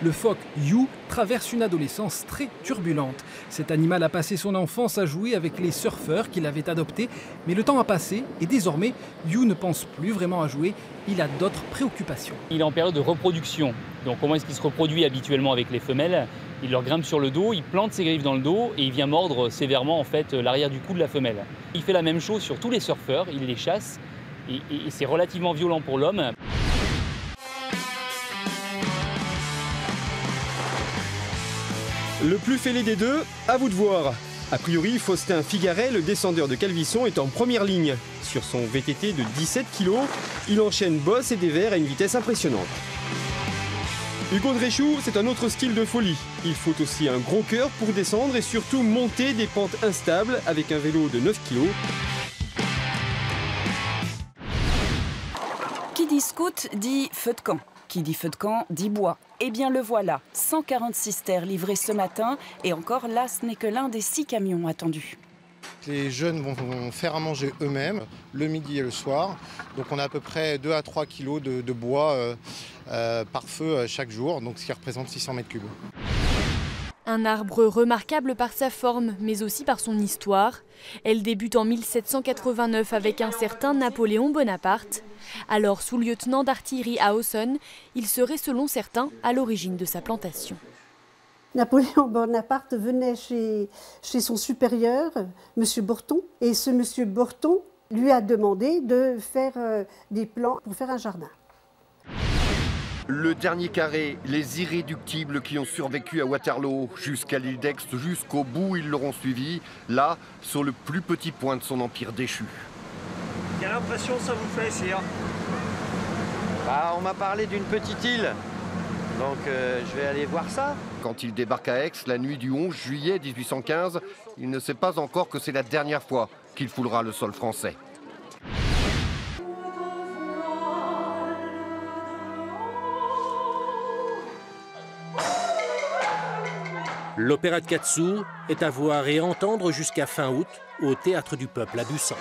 Le phoque Yu traverse une adolescence très turbulente. Cet animal a passé son enfance à jouer avec les surfeurs qu'il avait adoptés, mais le temps a passé et désormais, Yu ne pense plus vraiment à jouer, il a d'autres préoccupations. Il est en période de reproduction, donc comment est-ce qu'il se reproduit habituellement avec les femelles? Il leur grimpe sur le dos, il plante ses griffes dans le dos et il vient mordre sévèrement en fait l'arrière du cou de la femelle. Il fait la même chose sur tous les surfeurs, il les chasse et c'est relativement violent pour l'homme. Le plus fêlé des deux, à vous de voir. A priori, Faustin Figaret, le descendeur de Calvisson, est en première ligne. Sur son VTT de 17 kg, il enchaîne bosses et dévers à une vitesse impressionnante. Hugo Dréchou, c'est un autre style de folie. Il faut aussi un gros cœur pour descendre et surtout monter des pentes instables avec un vélo de 9 kg. Qui dit scout dit feu de camp. Qui dit feu de camp dit bois. Eh bien le voilà, 146 terres livrées ce matin et encore là ce n'est que l'un des 6 camions attendus. Les jeunes vont faire à manger eux-mêmes le midi et le soir. Donc on a à peu près 2 à 3 kilos de bois par feu chaque jour, donc ce qui représente 600 mètres cubes. Un arbre remarquable par sa forme, mais aussi par son histoire. Elle débute en 1789 avec un certain Napoléon Bonaparte. Alors sous-lieutenant d'artillerie à Aussonne, il serait selon certains à l'origine de sa plantation. Napoléon Bonaparte venait chez son supérieur, M. Bourton, et ce M. Bourton lui a demandé de faire des plans pour faire un jardin. Le dernier carré, les irréductibles qui ont survécu à Waterloo jusqu'à l'île d'Aix, jusqu'au bout ils l'auront suivi, là, sur le plus petit point de son empire déchu. Quelle impression ça vous fait, sire? On m'a parlé d'une petite île, donc je vais aller voir ça. Quand il débarque à Aix, la nuit du 11 juillet 1815, il ne sait pas encore que c'est la dernière fois qu'il foulera le sol français. L'opéra de Katsu est à voir et entendre jusqu'à fin août au Théâtre du Peuple à Bussan.